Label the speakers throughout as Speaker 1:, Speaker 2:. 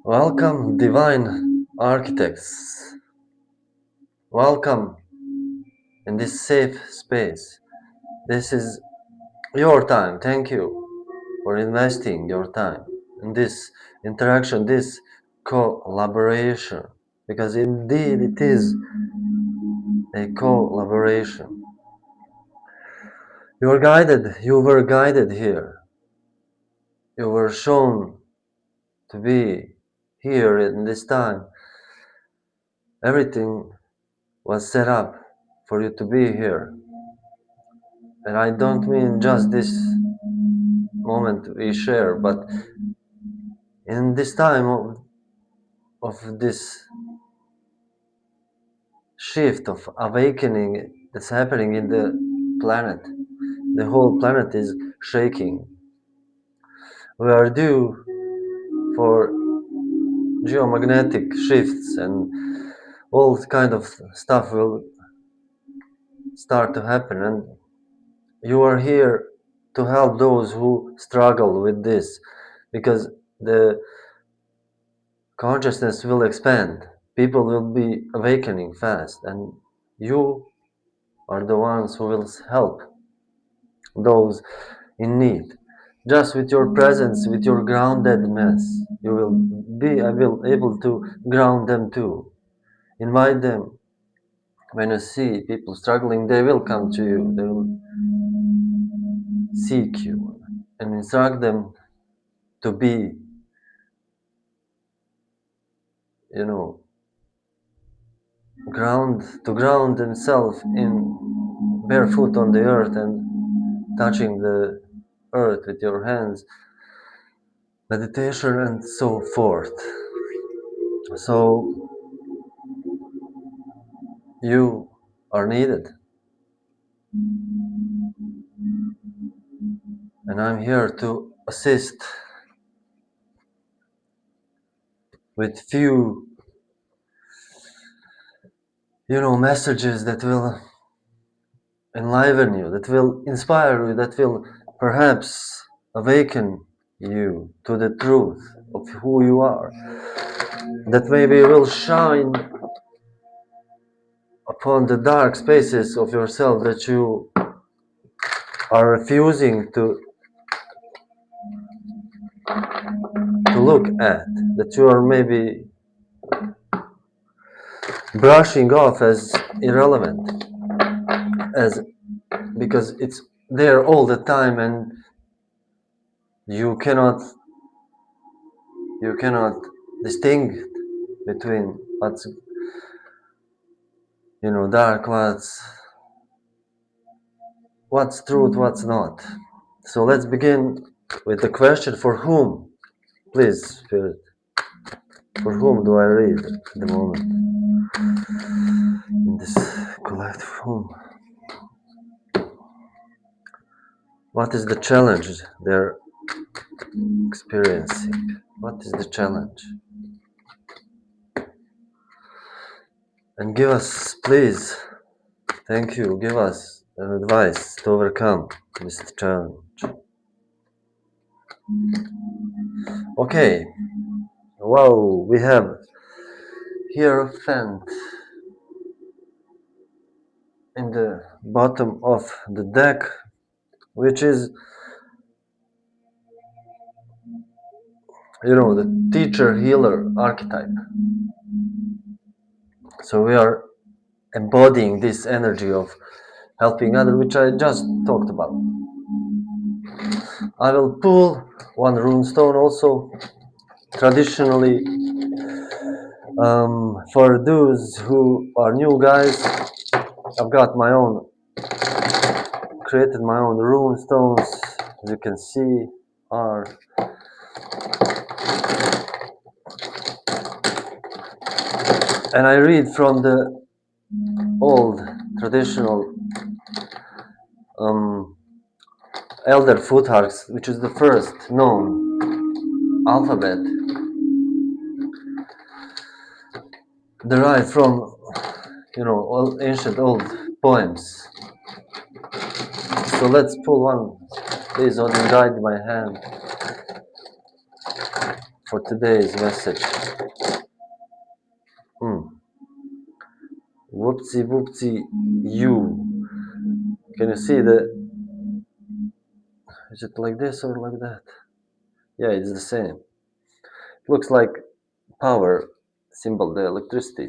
Speaker 1: Welcome, divine architects. Welcome in this safe space. This is your time. Thank you for investing your time in this interaction, this collaboration, because indeed it is a collaboration. You were guided here. You were shown to be here in this time. Everything was set up for you to be here. And I don't mean just this moment we share, but in this time of this shift of awakening that's happening in the planet. The whole planet is shaking. We are due for geomagnetic shifts, and all kind of stuff will start to happen, and you are here to help those who struggle with this, because the consciousness will expand. People will be awakening fast, and you are the ones who will help those in need. Just with your presence, with your groundedness, you will be able to ground them too. Invite them. When you see people struggling, they will come to you. They will seek you and instruct them to be, ground themselves in barefoot on the earth and touching the earth with your hands, meditation and so forth. So you are needed, and I'm here to assist with few messages that will enliven you, that will inspire you, that will perhaps awaken you to the truth of who you are, that maybe will shine upon the dark spaces of yourself that you are refusing to look at, that you are maybe brushing off as irrelevant, as because it's there all the time, and you cannot distinguish between what's dark, what's truth, what's not. So let's begin with the question: for whom, please, Spirit? For whom do I read at the moment in this collective whom? What is the challenge they're experiencing? What is the challenge? And give us, please, thank you, give us an advice to overcome this challenge. Okay, wow, we have Hierophant in the bottom of the deck, which is, the teacher healer archetype. So we are embodying this energy of helping others, which I just talked about. I will pull one runestone also. Traditionally, for those who are new guys, I've got my own, created my own runestones. As you can see, are and I read from the old traditional Elder Futharks, which is the first known alphabet derived from ancient old poems. So let's pull one. Please, Odin, guide my hand. for today's message. Whoopsie whoopsie you. Can you see the, is it like this or like that? Yeah, it's the same. It looks like power symbol, the electricity.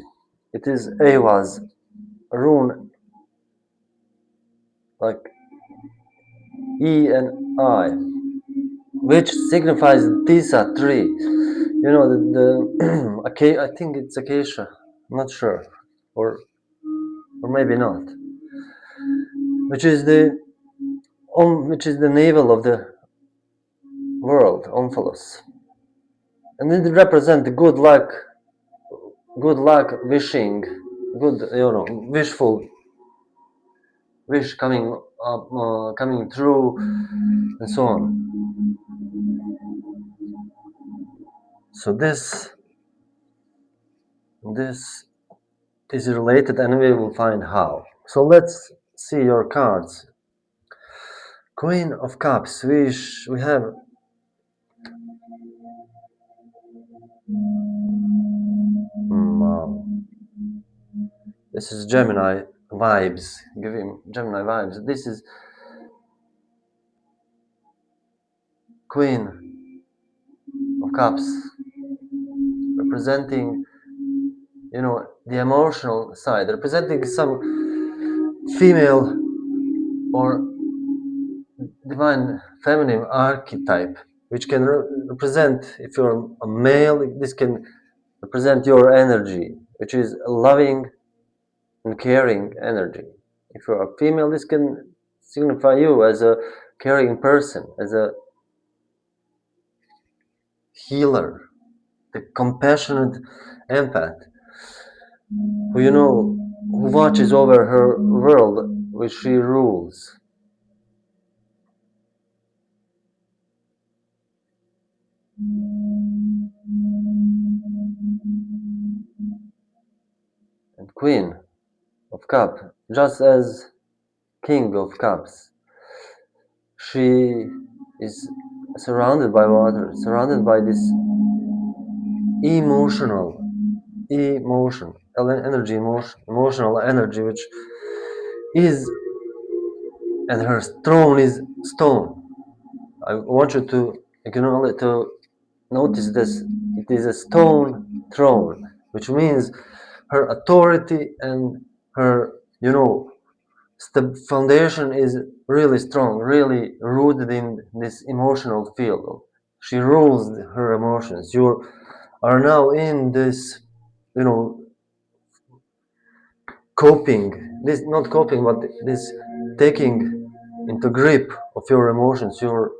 Speaker 1: It is Ewa's rune, like E and I, which signifies Tisa tree. You know, the I think it's acacia. I'm not sure, or maybe not. Which is the navel of the world, Omphalos, and it represents good luck, wishing, good, wishful wish coming up, coming true, and so on. So this is related, and we will find how. So let's see your cards. Queen of Cups. We have this is Gemini vibes. Give him Gemini vibes. This is Queen of Cups, representing, the emotional side, representing some female or divine feminine archetype, which can represent, if you're a male, this can represent your energy, which is a loving and caring energy. If you're a female, this can signify you as a caring person, as a healer, the compassionate empath, who watches over her world which she rules. And Queen of Cups, just as King of Cups, she is surrounded by water, surrounded by this emotional emotional energy, which is, and her throne is stone. I want you to acknowledge, to notice this. It is a stone throne, which means her authority and her, the foundation is really strong, really rooted in this emotional field. She rules her emotions. You are now in this, coping, this not coping, but this taking into grip of your emotions. You're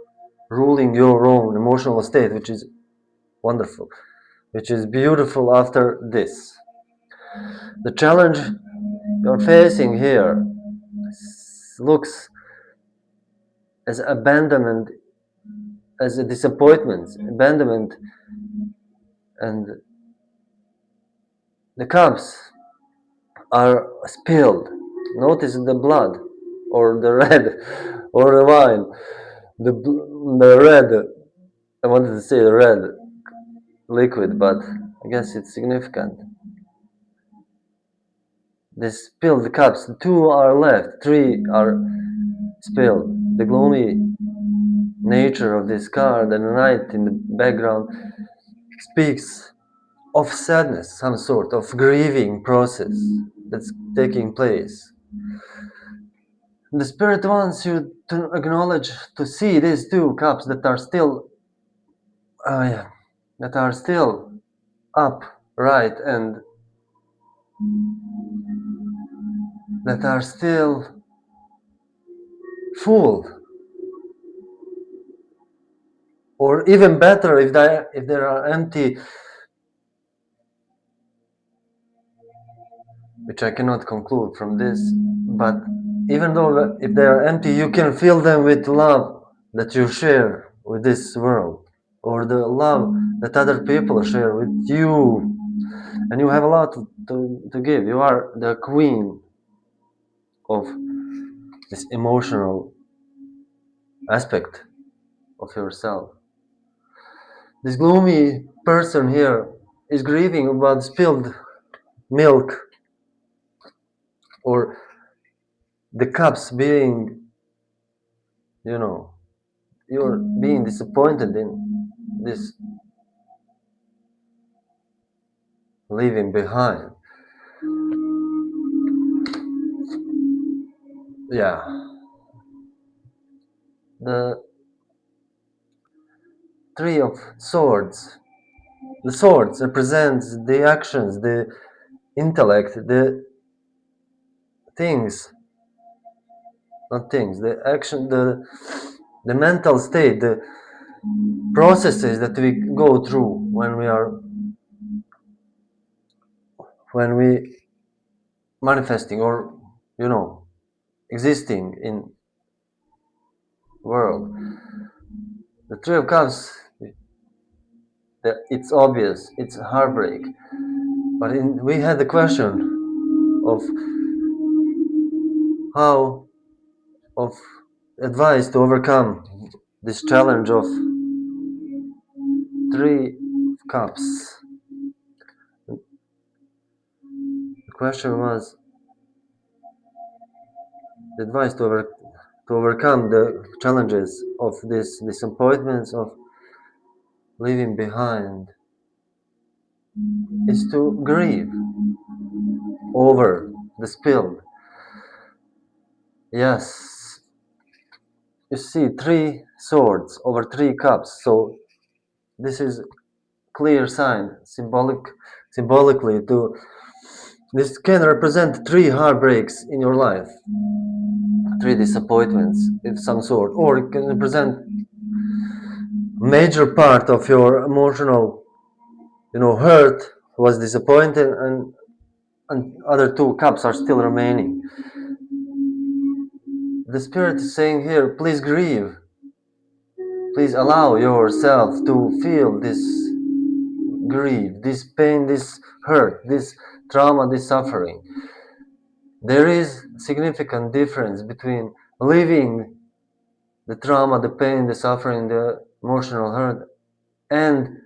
Speaker 1: ruling your own emotional state, which is wonderful, which is beautiful. After this, the challenge you're facing here looks as abandonment, as a disappointment, abandonment, and the cups are spilled. Notice the blood, or the red, or the wine, the red. I wanted to say the red liquid, but I guess it's significant. The spilled cups, 2 are left, 3 are spilled. The gloomy nature of this card and the night in the background speaks of sadness, some sort of grieving process that's taking place. The spirit wants you to acknowledge, to see these 2 cups that are still, upright, and that are still full, or even better, if they are empty, which I cannot conclude from this. But even though if they are empty, you can fill them with love that you share with this world, or the love that other people share with you, and you have a lot to give. You are the queen of this emotional aspect of yourself. This gloomy person here is grieving about spilled milk, or the cups being, you're being disappointed in this leaving behind. Yeah. The Three of Swords. The swords represents the actions, the intellect, the things, not things, the action, the mental state, the processes that we go through when we manifesting, or existing in world. The Three of Cups, it's obvious, it's heartbreak, but we had the question of how of advice to overcome this challenge of Three of Cups. The question was the advice to overcome the challenges of these disappointments of leaving behind is to grieve over the spilled. Yes, you see, 3 swords over 3 cups, so this is clear sign symbolically to this can represent 3 heartbreaks in your life, 3 disappointments of some sort, or it can represent major part of your emotional hurt was disappointed, and other 2 cups are still remaining. The spirit is saying here, please grieve, please allow yourself to feel this grief, this pain, this hurt, this trauma, this suffering. There is significant difference between living the trauma, the pain, the suffering, the emotional hurt, and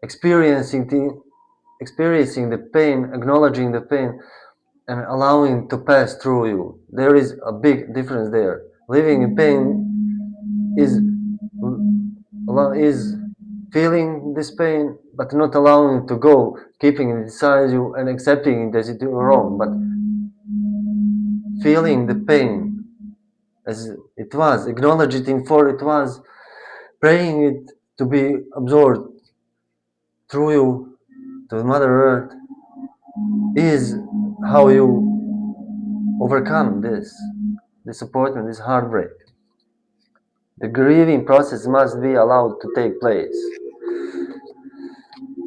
Speaker 1: experiencing the pain, acknowledging the pain, and allowing to pass through you. There is a big difference there. Living in pain is feeling this pain, but not allowing it to go, keeping it inside you and accepting it as it is wrong, but feeling the pain as it was, acknowledging for it was, praying it to be absorbed through you to Mother Earth, is how you overcome this disappointment, this heartbreak. The grieving process must be allowed to take place.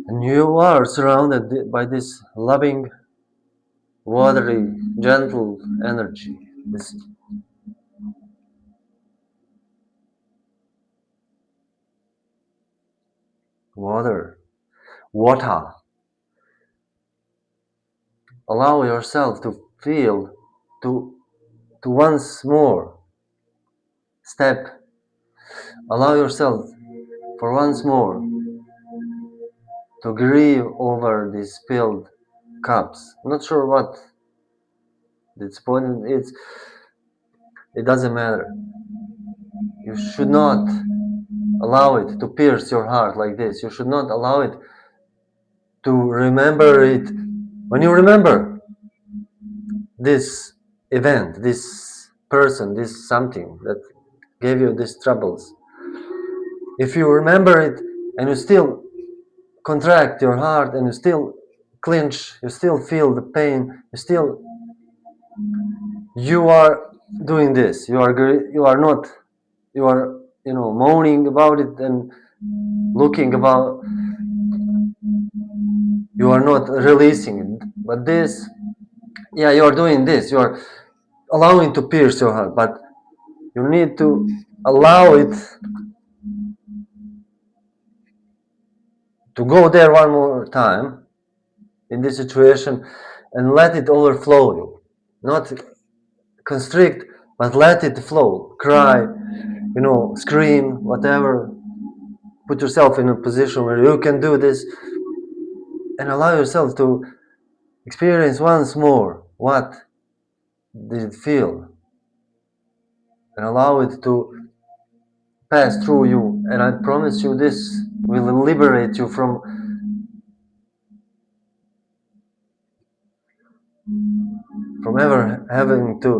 Speaker 1: And you are surrounded by this loving, watery, gentle energy. This water. Allow yourself to feel, to once more step. Allow yourself for once more to grieve over these spilled cups. I'm not sure what the disappointment is. It doesn't matter. You should not allow it to pierce your heart like this. You should not allow it to remember it. When you remember this event, this person, this something that gave you these troubles, if you remember it and you still contract your heart and you still clench, you still feel the pain, you are doing this. You are moaning about it and looking about, you are not releasing it. But this, you are doing this. You are allowing to pierce your heart, but you need to allow it to go there one more time in this situation and let it overflow you. Not constrict, but let it flow. Cry, scream, whatever put yourself in a position where you can do this and allow yourself to experience once more what did it feel, and allow it to pass through you. And I promise you, this will liberate you from ever having to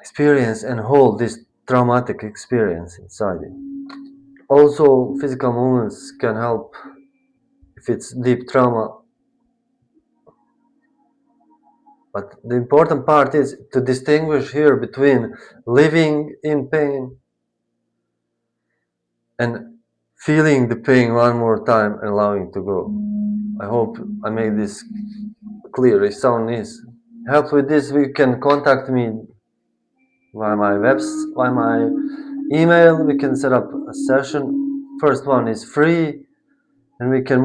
Speaker 1: experience and hold this traumatic experience inside you. Also, physical movements can help if it's deep trauma, but the important part is to distinguish here between living in pain and feeling the pain one more time and allowing it to go. I hope I made this clear. If someone needs help with this, we can contact me via my email. We can set up a session. First one is free, and we can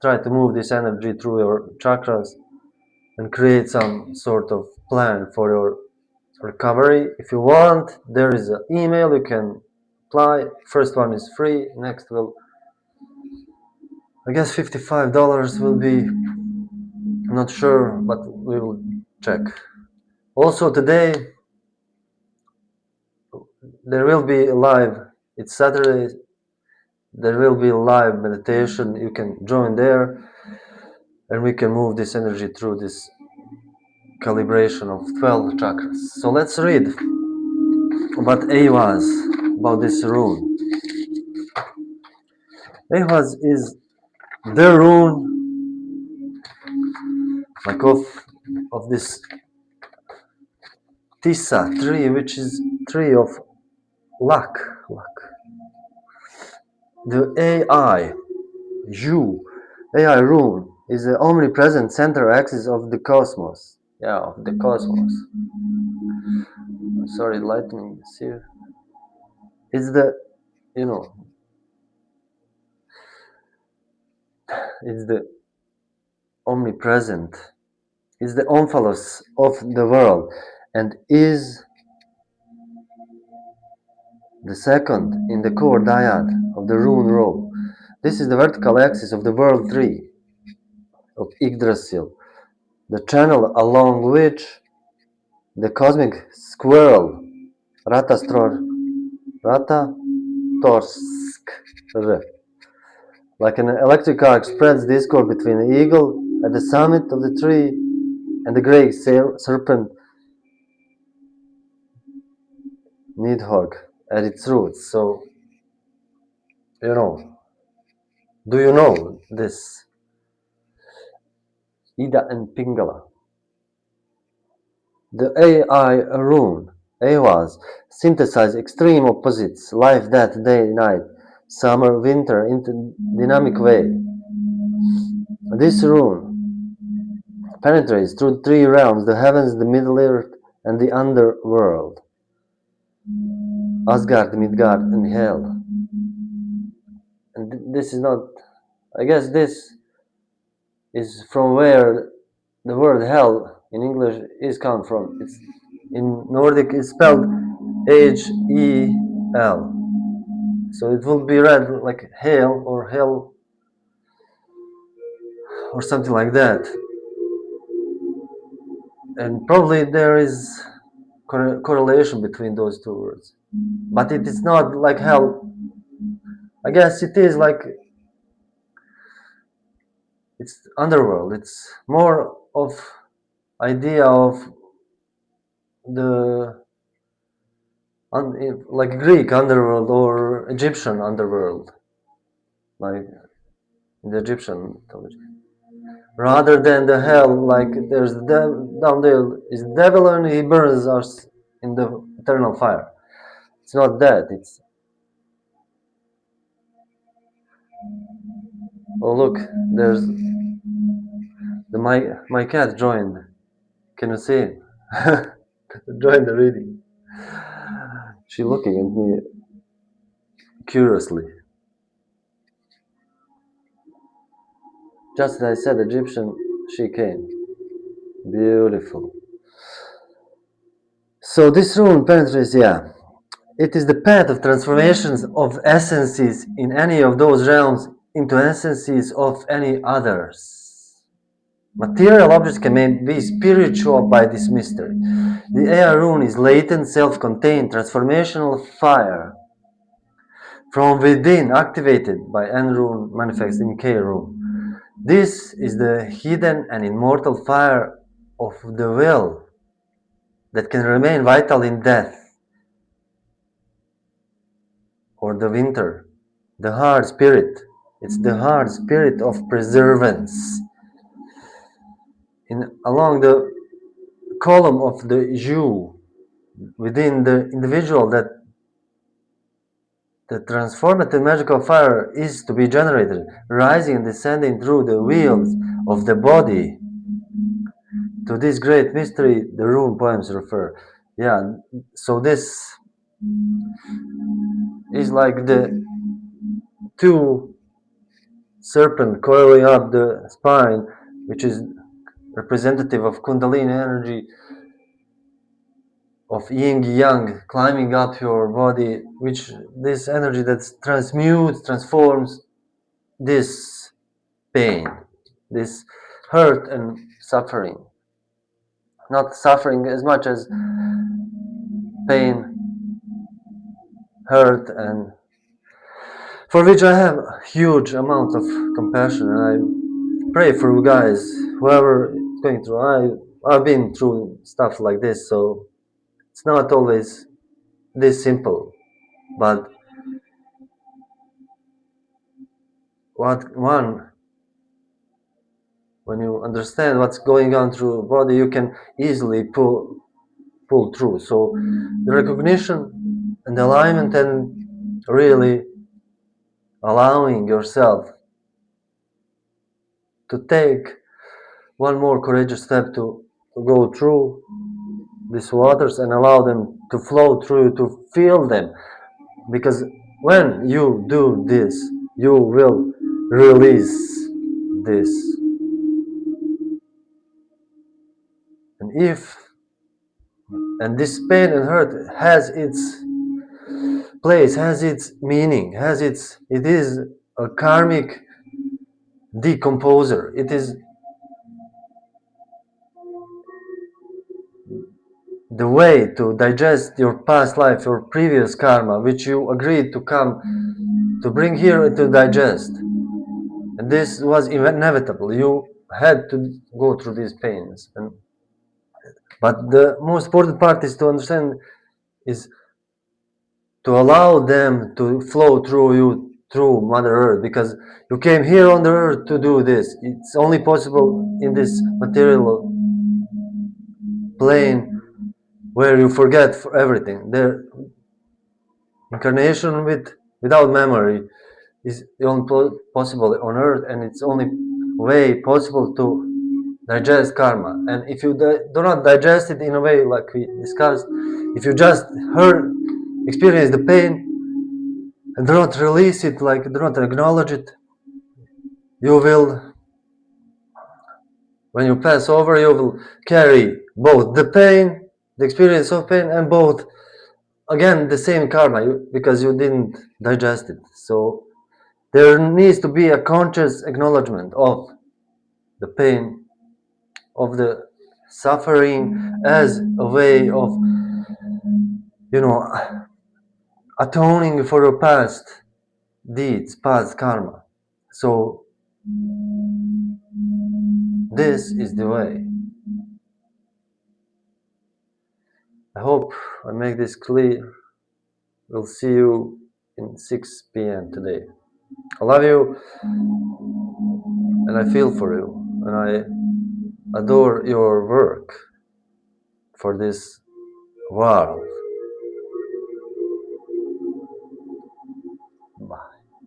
Speaker 1: try to move this energy through your chakras and create some sort of plan for your recovery. If you want, there is an email, you can apply. First one is free, next will, I guess $55 will be, I'm not sure, but we will check. Also today, there will be live, it's Saturday, there will be live meditation, you can join there, and we can move this energy through this calibration of 12 chakras. So let's read about Ahvaz, about this rune. Ahvaz is the rune, like of this Tisa tree, which is tree of luck. The AI rune is the omnipresent center axis of the cosmos. Yeah, of the cosmos. Sorry, lightning is here. It's the, it's the omnipresent. It's the omphalos of the world, and is the second in the core dyad of the rune row. This is the vertical axis of the world tree of Yggdrasil, the channel along which the cosmic squirrel Ratatorsk, like an electric arc, spreads discord between the eagle at the summit of the tree and the grey serpent Nidhogg at its roots. So, do you know this? Ida and Pingala. The AI rune, Ahvaz, synthesize extreme opposites, life, death, day, night, summer, winter, in a dynamic way. This rune penetrates through three realms, the heavens, the middle earth, and the underworld. Asgard, Midgard, and Hell. And this is not, I guess this is from where the word hell in English is come from. It's in Nordic it's spelled H-E-L. So it will be read like hail or hell or something like that. And probably there is correlation between those two words. But it is not like hell. I guess it is like it's underworld. It's more of idea of the like Greek underworld or Egyptian underworld, like in the Egyptian mythology, rather than the hell. Like there's down there is the devil and he burns us in the eternal fire. It's not that. It's look, there's my cat joined. Can you see him? Joined the reading. She's looking at me curiously. Just as I said Egyptian, she came. Beautiful. So this rune penetrates, It is the path of transformations of essences in any of those realms into essences of any others. Material objects can be spiritual by this mystery. The air rune is latent, self-contained, transformational fire from within, activated by N rune, manifest in K rune. This is the hidden and immortal fire of the will that can remain vital in death or the winter. The hard spirit. It's the hard spirit of preservance. Along the column of the U within the individual, that the transformative magical fire is to be generated, rising and descending through the wheels of the body. To this great mystery, the rune poems refer. Yeah, so this is like the two serpent coiling up the spine, which is representative of Kundalini energy, of yin yang climbing up your body, which this energy that transmutes, transforms this pain, this hurt and suffering. Not suffering as much as pain, hurt, and for which I have a huge amount of compassion, and I pray for you guys, whoever is going through. I've been through stuff like this, so it's not always this simple. But when you understand what's going on through the body, you can easily pull through. So the recognition and the alignment, and really allowing yourself to take one more courageous step to go through these waters and allow them to flow through, to feel them. Because when you do this, you will release this. And this pain and hurt has its place, has its meaning, it is a karmic decomposer. It is the way to digest your past life, your previous karma, which you agreed to come to bring here to digest. And this was inevitable. You had to go through these pains. But the most important part is to understand, is to allow them to flow through you, through Mother Earth, because you came here on the earth to do this. It's only possible in this material plane where you forget for everything. The incarnation without memory is the only possible on earth, and it's only way possible to digest karma. And if you do not digest it in a way like we discussed, if you just experience the pain and do not release it, like do not acknowledge it, you will, when you pass over, you will carry both the pain, the experience of pain, and both again the same karma, because you didn't digest it. So there needs to be a conscious acknowledgement of the pain, of the suffering, as a way of, atoning for your past deeds, past karma. So this is the way. I hope I make this clear. We'll see you in 6 p.m. today. I love you, and I feel for you, and I adore your work for this world.